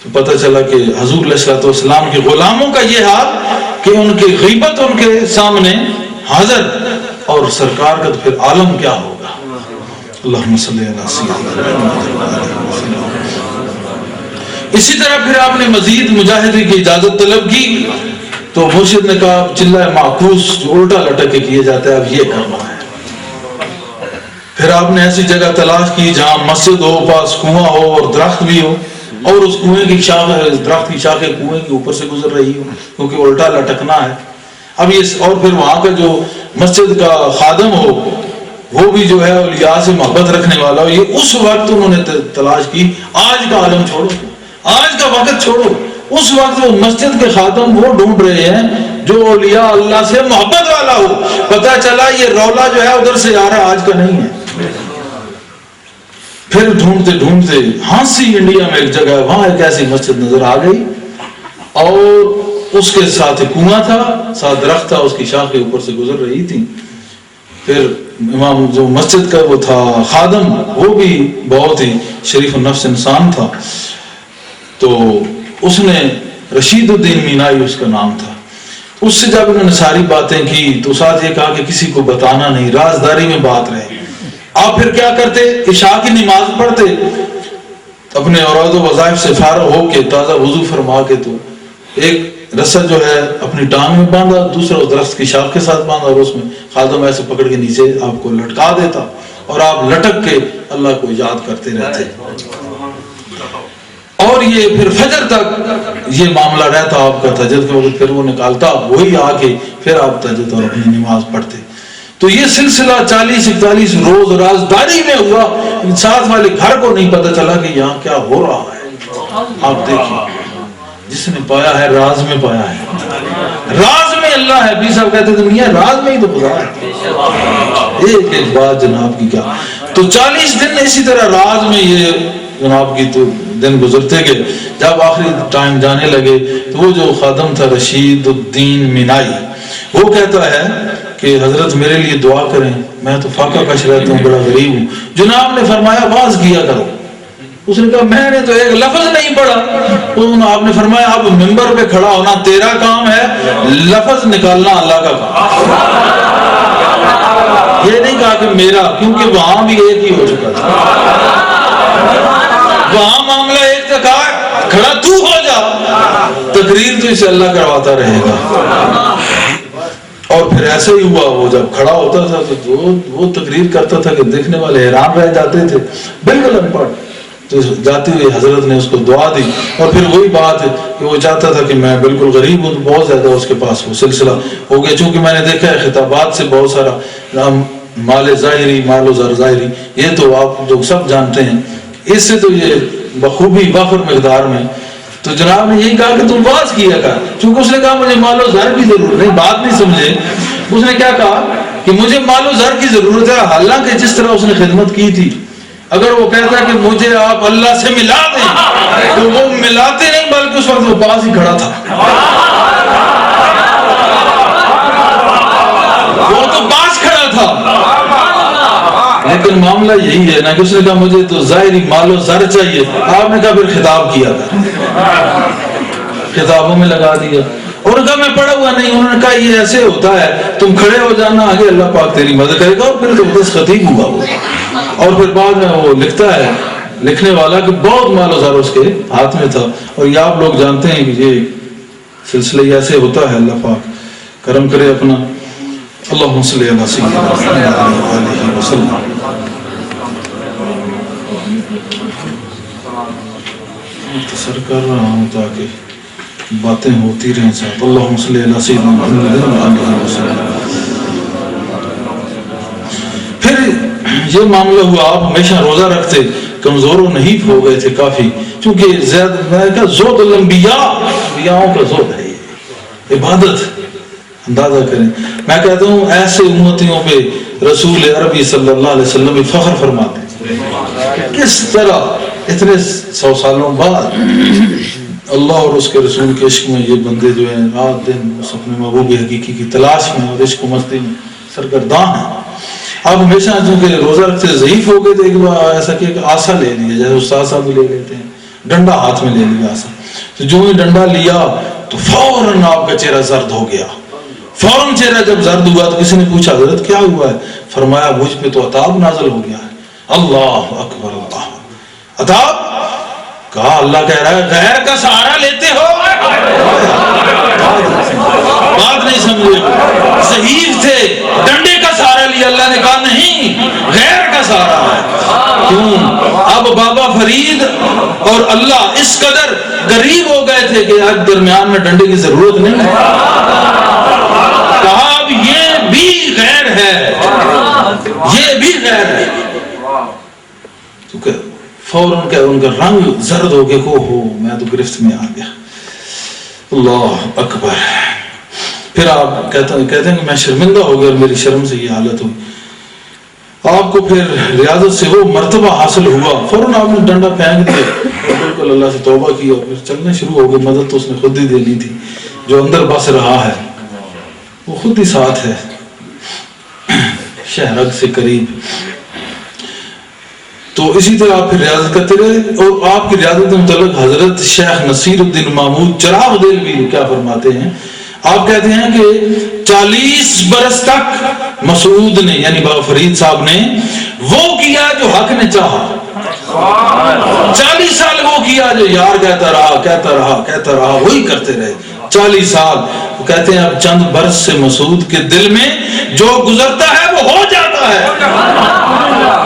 تو پتہ چلا کہ حضور علیہ السلام کے غلاموں کا یہ حال کہ ان کی غیبت ان کے سامنے حاضر، اور سرکار کا تو پھر عالم کیا ہوگا۔ اللہم صلی علی سیدنا محمد۔ اسی طرح پھر آپ نے مزید مجاہدے کی اجازت طلب کی تو مرشد نے کہا چلہ معکوس جو الٹا لٹک کے کیے جاتا ہے اب یہ کرنا ہے۔ پھر آپ نے ایسی جگہ تلاش کی جہاں مسجد ہو، پاس کنواں ہو اور درخت بھی ہو، اور اس کنویں کی شاخ، درخت کی شاخیں کنویں کے اوپر سے گزر رہی ہو کیونکہ الٹا لٹکنا ہے۔ اب یہ، اور پھر وہاں کا جو مسجد کا خادم ہو وہ بھی جو ہے اولیاء سے محبت رکھنے والا ہو۔ یہ اس وقت انہوں نے تلاش کی، آج کا عالم چھوڑو، آج کا وقت چھوڑو، اس وقت وہ مسجد کے خادم وہ ڈھونڈ رہے ہیں جو اولیاء اللہ سے محبت والا ہو۔ پتہ چلا یہ رولا جو ہے ادھر سے آ رہا، آج کا نہیں ہے۔ پھر ڈھونڈتے ڈھونڈتے ہانسی انڈیا میں ایک جگہ ہے، وہاں ایک ایسی مسجد نظر آ گئی اور اس کے ساتھ کنواں تھا، ساتھ درخت تھا، اس کی شاخیں اوپر سے گزر رہی تھی۔ پھر امام جو مسجد کا وہ تھا خادم، وہ بھی بہت ہی شریف النفس انسان تھا، تو اس نے رشید الدین مینائی اس کا نام تھا، اس سے جب انہوں نے ساری باتیں کی تو ساتھ یہ کہا کہ کسی کو بتانا نہیں، رازداری میں بات رہے۔ آپ پھر کیا کرتے، عشاء کی نماز پڑھتے، اپنے اوراد و وظائف سے فارغ ہو کے تازہ وضو فرما کے تو ایک رسا جو ہے اپنی ٹانگ میں باندھا، دوسرا اس درخت کی شاخ کے ساتھ باندھا، اور اس میں خادم ایسے پکڑ کے نیچے آپ کو لٹکا دیتا اور آپ لٹک کے اللہ کو یاد کرتے رہتے، اور یہ پھر فجر تک یہ معاملہ رہتا آپ کا تہجد کے وقت۔ پھر وہ نکالتا، وہی آ کے پھر آپ تہجد اور اپنی نماز پڑھتے۔ تو یہ سلسلہ 40-41 روز رازداری میں ہوا، ساتھ والے گھر کو نہیں پتہ چلا کہ یہاں کیا ہو رہا ہے۔ آپ دیکھیں، جس نے پایا ہے راز میں پایا ہے، راز میں اللہ ہے۔ بھی صاحب کہتے تھے میاں راز میں ہی تو خدا ہے۔ ایک ایک بات جناب کی کیا، تو 40 دن اسی طرح راز میں یہ جناب کی تو دن گزرتے گئے۔ جب آخری ٹائم جانے لگے تو وہ جو خادم تھا رشید الدین مینائی، وہ کہتا ہے کہ حضرت میرے لیے دعا کریں، میں تو فاقہ کش رہتا ہوں، بڑا غریب ہوں۔ جناب نے فرمایا واز کیا کرو۔ اس نے کہا میں نے تو ایک لفظ نہیں پڑھا۔ آپ نے فرمایا اب ممبر پہ کھڑا ہونا تیرا کام ہے، لفظ نکالنا اللہ کا کام۔ یہ نہیں کہا کہ میرا، کیونکہ وہاں بھی ایک ہی ہو چکا تھا، وہاں معاملہ ایک تھا، کہا کھڑا تو ہو جا، تقریر تو اسے اللہ کرواتا رہے گا۔ اور پھر ایسے ہی ہوا، وہ جب کھڑا ہوتا تھا تو وہ تقریر کرتا تھا کہ دیکھنے والے حیران رہ جاتے تھے، بالکل ان پڑھ۔ تو جاتے ہوئے حضرت نے اس کو دعا دی، اور پھر وہی بات ہے کہ وہ چاہتا تھا کہ میں بالکل غریب ہوں، تو بہت زیادہ اس کے پاس وہ سلسلہ ہو گیا۔ چونکہ میں نے دیکھا ہے خطابات سے بہت سارا مال ظاہری، مال و زر ظاہری، یہ تو آپ جو سب جانتے ہیں، اس سے تو یہ بخوبی وافر مقدار میں۔ تو جناب نے یہی کہا کہ تم واز کیا کر، چونکہ اس نے کہا مجھے مال و زر کی ضرورت نہیں، بات نہیں سمجھے۔ اس نے کیا کہا کہ مجھے مال و زر کی ضرورت ہے، حالانکہ جس طرح اس نے خدمت کی تھی، اگر وہ کہتا کہ مجھے آپ اللہ سے ملا دیں تو وہ ملاتے نہیں، بلکہ اس وقت وہ پاس ہی کھڑا تھا، وہ تو پاس کھڑا تھا۔ لیکن معاملہ یہی ہے نا کہ اس نے کہا مجھے تو ظاہری مال و زر چاہیے، آپ نے کہا پھر خطاب کیا، خطابوں میں لگا دیا، اور کہا میں پڑھا ہوا نہیں۔ انہوں نے کہا یہ ایسے ہوتا ہے، تم کھڑے ہو جانا، آگے اللہ پاک تیری مدد کرے گا، اور پھر زبردست خطیب ہوا وہ۔ اور پھر بعد میں وہ لکھتا ہے لکھنے والا کہ بہت مال و زر اس کے ہاتھ میں تھا، اور یہ آپ لوگ جانتے ہیں کہ یہ سلسلہ ایسے ہوتا ہے، اللہ پاک کرم کرے اپنا۔ اللہم صلی علی سیدنا محمد علیہ وسلم۔ مختصر کر رہا ہوں تاکہ باتیں ہوتی رہیں ساتھ۔ اللہم صلی علی سیدنا محمد علیہ وسلم۔ پھر یہ معاملہ ہوا، آپ ہمیشہ روزہ رکھتے، کمزور و نحیف ہو گئے تھے کافی، چونکہ زیادہ زود الانبیاء، انبیاءوں کا زود ہے، یہ عبادت، اندازہ کریں۔ میں کہتا ہوں ایسے امتیوں پہ رسول عربی صلی اللہ علیہ وسلم بھی فخر فرماتے ہیں، کس طرح اتنے 100 سالوں بعد اللہ اور اس کے رسول کے عشق میں یہ بندے جو ہیں رات دن اس اپنے محبوب حقیقی کی تلاش میں اور عشق و مستی میں سرگرداں ہیں۔ آپ ہمیشہ چونکہ روزہ رکھتے ضعیف ہو گئے تو ایک بار ایسا کہ آسا لے لیا، جیسے استاد صاحب لے لیتے ہیں، ڈنڈا ہاتھ میں لے لیا حسن. تو جو ہی ڈنڈا لیا تو فوراً آپ کا چہرہ زرد ہو گیا. فوراً چہرہ جب زرد ہوا تو کسی نے پوچھا حضرت کیا ہوا ہے؟ فرمایا مجھ پہ تو عذاب نازل ہو گیا ہے. اللہ اکبر اللہ. عذاب؟ کہا اللہ کہہ رہا ہے غیر کا سہارا لیتے ہو. بات نہیں سمجھے. ضعیف تھے, ڈنڈے کا سہارا لیا. اللہ نے کہا نہیں, غیر کا سہارا ہے. کیوں؟ اب بابا فرید اور اللہ اس قدر قریب ہو گئے تھے کہ آج درمیان میں ڈنڈے کی ضرورت نہیں ہے. کہا اب یہ بھی غیر ہے, یہ بھی غیر ہے. تو فوراً کہ ان کا رنگ زرد ہو گیا, ہو میں تو گرفت میں آ گیا. اللہ اکبر. پھر آپ کہتے ہیں کہ میں شرمندہ ہو گیا اور میری شرم سے یہ حالت ہوئی. آپ کو پھر ریاضت سے وہ مرتبہ حاصل ہوا, فوراً آپ نے ڈنڈا پھینک دیا, بالکل اللہ سے توبہ کی اور پھر چلنے شروع ہو گئے. مدد تو اس نے خود ہی دینی تھی. جو اندر بس رہا ہے وہ خود ہی ساتھ ہے, شہرگ سے قریب. تو اسی طرح آپ پھر ریاضت کرتے رہے. اور آپ کی ریاضت کے متعلق حضرت شیخ نصیر الدین محمود چراغ دہلوی کیا فرماتے ہیں؟ آپ کہتے ہیں کہ 40 برس تک مسعود نے یعنی بابا فرید صاحب نے وہ کیا جو حق نے چاہا. 40 سال وہ کیا جو یار کہتا رہا وہی کرتے رہے 40 سال. وہ کہتے ہیں اب چند برس سے مسعود کے دل میں جو گزرتا ہے وہ ہو جاتا ہے.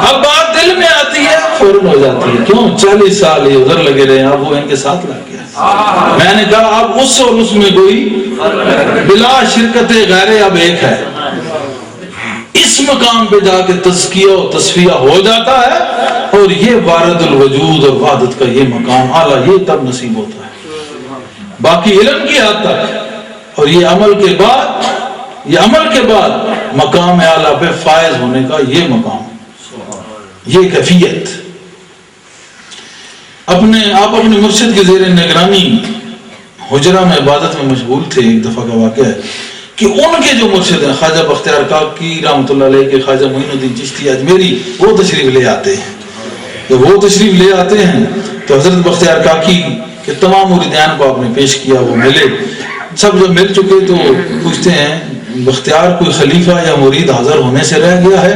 اب بات دل میں آتی ہے فوراً ہو جاتی ہے. کیوں؟ 40 سال یہ ادھر لگے رہے, اب وہ ان کے ساتھ لگ گیا. میں نے کہا اب اس اور اس میں کوئی بلا شرکت غیر اب ایک ہے. اس مقام پہ جا کے تزکیہ و تصفیہ ہو جاتا ہے, اور یہ وارد الوجود اور وحدت کا یہ مقام اعلیٰ یہ تب نصیب ہوتا ہے. باقی علم کی حد تک اور یہ عمل کے بعد مقام اعلیٰ پہ فائز ہونے کا یہ مقام, یہ کیفیت. آپ اپنے مرشد کے زیر نگرانی حجرہ میں عبادت میں مشغول تھے. ایک دفعہ کا واقعہ ہے کہ ان کے جو مرشد ہیں خواجہ بختیار کاکی رحمۃ اللہ علیہ کے خواجہ معین الدین چشتی اجمیری, وہ تشریف لے آتے ہیں. جب وہ تشریف لے آتے ہیں تو حضرت بختیار کاکی کہ تمام مریدان کو آپ نے پیش کیا, وہ ملے. سب جب مل چکے تو پوچھتے ہیں بختیار کوئی خلیفہ یا مرید حاضر ہونے سے رہ گیا ہے؟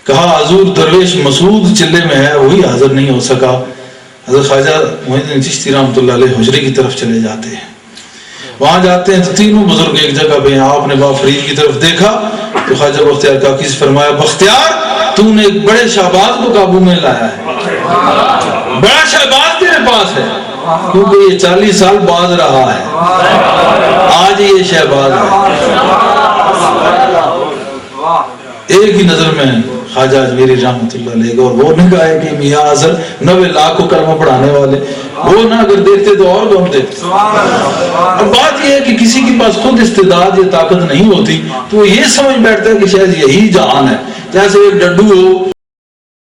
کہا حضور درویش مسعود چلے میں ہے وہی حاضر نہیں ہو سکا. حضرت خواجہ معین الدین چشتی رحمۃ اللہ علیہ حجرے کی طرف چلے جاتے ہیں. وہاں جاتے ہیں تو تینوں بزرگ ایک جگہ پہ ہیں. آپ نے بابا فرید کی طرف دیکھا تو خواجہ بختیار کاکی سے فرمایا بختیار تو نے ایک بڑے شہباز کو قابو میں لایا ہے, بڑا شہباز تیرے پاس ہے, کیونکہ یہ 40 سال بعد رہا ہے, آج یہ شہباز ہے. ایک ہی نظر میں خواجہ اجمیری رحمۃ اللہ علیہ اور وہ نے کہا ہے کہ میاں اصل 90 لاکھ کو کلمہ پڑھانے والے, وہ نہ اگر دیکھتے تو اور کون دیکھتے. اب بات یہ ہے کہ کسی کے پاس خود استعداد یا طاقت نہیں ہوتی تو وہ یہ سمجھ بیٹھتا ہے کہ شاید یہی جہان ہے. جیسے ایک ڈڈو ہو